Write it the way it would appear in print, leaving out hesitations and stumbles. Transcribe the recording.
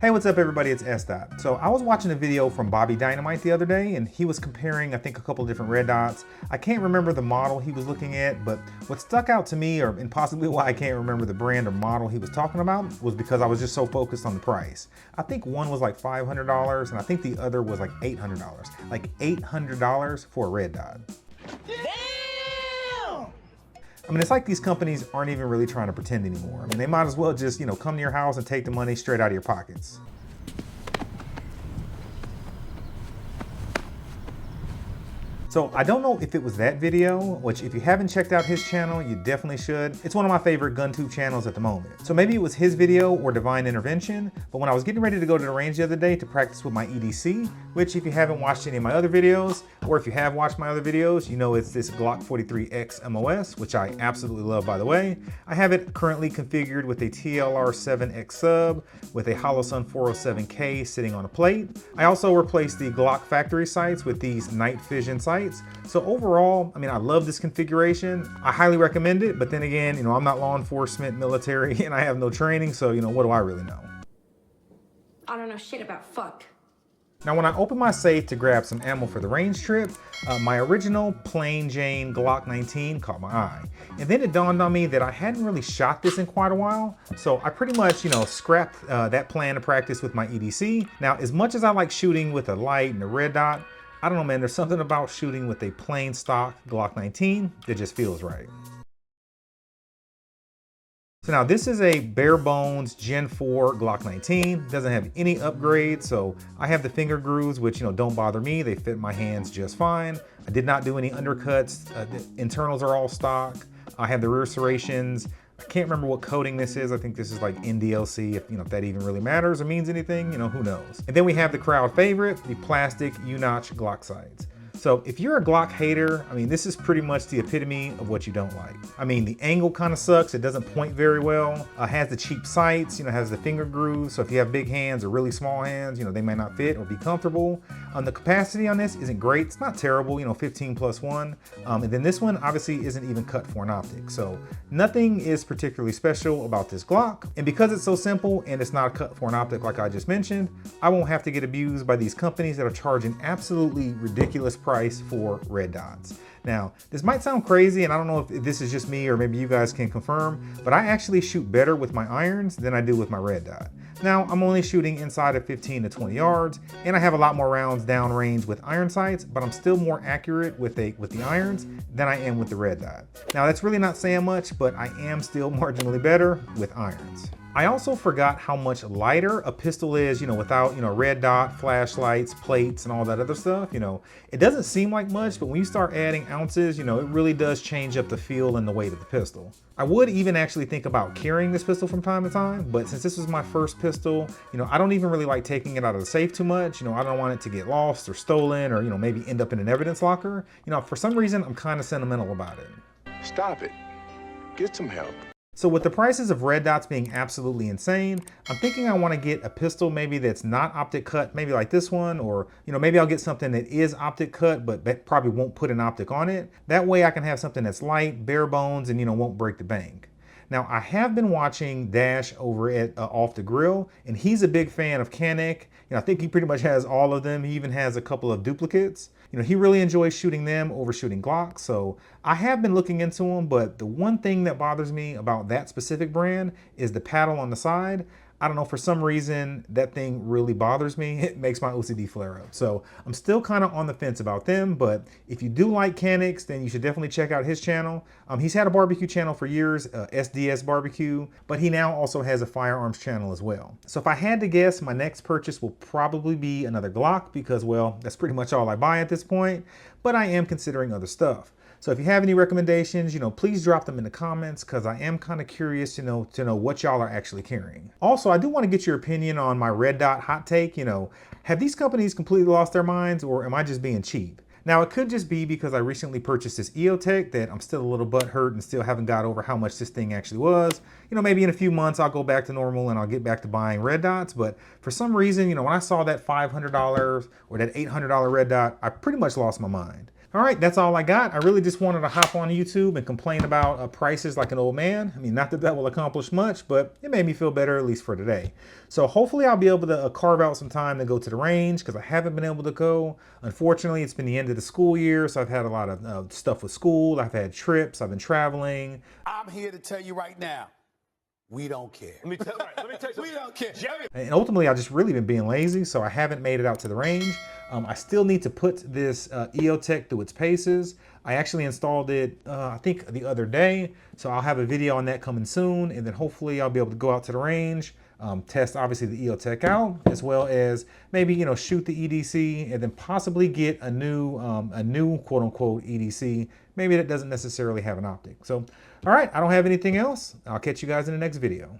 Hey, what's up everybody, it's S. Dot. So I was watching a video from Bobby Dynamite the other day and he was comparing, I think, a couple different red dots. I can't remember the model he was looking at, but what stuck out to me, and possibly why I can't remember the brand or model he was talking about, was because I was just so focused on the price. I think one was like $500 and I think the other was like $800. Like $800 for a red dot. I mean, it's like these companies aren't even really trying to pretend anymore. I mean, they might as well just, come to your house and take the money straight out of your pockets. So I don't know if it was that video, which if you haven't checked out his channel, you definitely should. It's one of my favorite GunTube channels at the moment. So maybe it was his video or Divine Intervention, but when I was getting ready to go to the range the other day to practice with my EDC, which if you haven't watched any of my other videos, or if you have watched my other videos, you know it's this Glock 43X MOS, which I absolutely love, by the way. I have it currently configured with a TLR7X sub with a Holosun 407K sitting on a plate. I also replaced the Glock factory sights with these night vision sights. So overall, I mean, I love this configuration. I highly recommend it, but then again, I'm not law enforcement, military, and I have no training, so what do I really know? I don't know shit about fuck. Now, when I opened my safe to grab some ammo for the range trip, my original plain Jane Glock 19 caught my eye. And then it dawned on me that I hadn't really shot this in quite a while. So I pretty much, scrapped that plan to practice with my EDC. Now, as much as I like shooting with a light and a red dot, I don't know, man, there's something about shooting with a plain stock Glock 19 that just feels right. So now this is a bare bones Gen 4 Glock 19. Doesn't have any upgrades, so I have the finger grooves, which don't bother me. They fit my hands just fine. I did not do any undercuts. The internals are all stock. I have the rear serrations. I can't remember what coating this is. I think this is like NDLC, if that even really matters or means anything, who knows. And then we have the crowd favorite, the plastic U-notch Glock sights. So if you're a Glock hater, I mean, this is pretty much the epitome of what you don't like. I mean, the angle kind of sucks. It doesn't point very well. Has the cheap sights, has the finger grooves. So if you have big hands or really small hands, they may not fit or be comfortable. The capacity on this isn't great. It's not terrible, 15+1. And then this one obviously isn't even cut for an optic. So nothing is particularly special about this Glock. And because it's so simple and it's not cut for an optic like I just mentioned, I won't have to get abused by these companies that are charging absolutely ridiculous price for red dots. Now, this might sound crazy, and I don't know if this is just me or maybe you guys can confirm, but I actually shoot better with my irons than I do with my red dot. Now, I'm only shooting inside of 15 to 20 yards, and I have a lot more rounds downrange with iron sights, but I'm still more accurate with the irons than I am with the red dot. Now, that's really not saying much, but I am still marginally better with irons. I also forgot how much lighter a pistol is, without, red dot, flashlights, plates, and all that other stuff. It doesn't seem like much, but when you start adding ounces, it really does change up the feel and the weight of the pistol. I would even actually think about carrying this pistol from time to time, but since this was my first pistol, I don't even really like taking it out of the safe too much. I don't want it to get lost or stolen or, maybe end up in an evidence locker. For some reason, I'm kind of sentimental about it. Stop it. Get some help. So with the prices of red dots being absolutely insane, I'm thinking I want to get a pistol maybe that's not optic cut, maybe like this one, or maybe I'll get something that is optic cut, but that probably won't put an optic on it. That way I can have something that's light, bare bones, and won't break the bank. Now, I have been watching Dash over at Off the Grill, and he's a big fan of Canik. I think he pretty much has all of them. He even has a couple of duplicates. He really enjoys shooting them over shooting Glocks, so I have been looking into them, but the one thing that bothers me about that specific brand is the paddle on the side. I don't know, for some reason, that thing really bothers me. It makes my OCD flare up. So I'm still kind of on the fence about them, but if you do like Caniks, then you should definitely check out his channel. He's had a barbecue channel for years, SDS Barbecue, but he now also has a firearms channel as well. So if I had to guess, my next purchase will probably be another Glock because, well, that's pretty much all I buy at this point, but I am considering other stuff. So if you have any recommendations, please drop them in the comments because I am kind of curious, to know what y'all are actually carrying. Also, I do want to get your opinion on my red dot hot take. Have these companies completely lost their minds or am I just being cheap? Now, it could just be because I recently purchased this EOTech that I'm still a little butthurt and still haven't got over how much this thing actually was. Maybe in a few months I'll go back to normal and I'll get back to buying red dots. But for some reason, when I saw that $500 or that $800 red dot, I pretty much lost my mind. All right, that's all I got. I really just wanted to hop on YouTube and complain about prices like an old man. I mean, not that that will accomplish much, but it made me feel better, at least for today. So hopefully I'll be able to carve out some time to go to the range because I haven't been able to go. Unfortunately, it's been the end of the school year, so I've had a lot of stuff with school. I've had trips, I've been traveling. I'm here to tell you right now, we don't care. Let me tell you something. We don't care. And ultimately, I've just really been being lazy, so I haven't made it out to the range. I still need to put this EOTech through its paces. I actually installed it, I think the other day, so I'll have a video on that coming soon, and then hopefully I'll be able to go out to the range, test obviously the EOTech out, as well as maybe, you know, shoot the EDC, and then possibly get a new quote unquote EDC. Maybe that doesn't necessarily have an optic. So, all right, I don't have anything else. I'll catch you guys in the next video.